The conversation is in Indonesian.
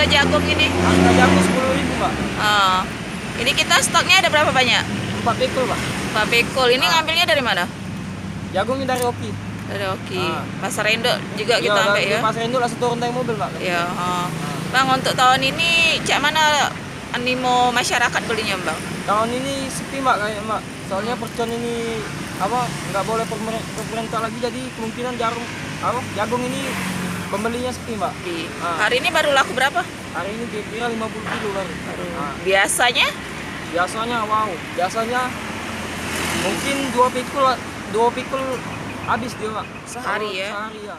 harga jagung ini? Harga jagung 10.000 Mbak. Oh. Ini kita stoknya ada berapa banyak? 4 pikul Pak. Pak Pikul, ini ngambilnya dari mana? Jagungnya dari Oki. Dari Oki. Ah. Pasar Induk juga Iya, kita ambil dari ya? Pasar Induk langsung turun dari mobil Pak. Ya. Bang, untuk tahun ini cak mana animo masyarakat belinya Bang? Tahun ini sepi Mbak kayaknya Mbak. Soalnya percon ini nggak boleh pemerintah lagi, jadi kemungkinan jagung ini pembelinya sepi Mbak. Hari ini baru laku berapa? Hari ini kira-kira 50 kilo baru. Biasanya? Biasanya mungkin 2 pikul habis dia Pak. Sehari ya? Sehari ya.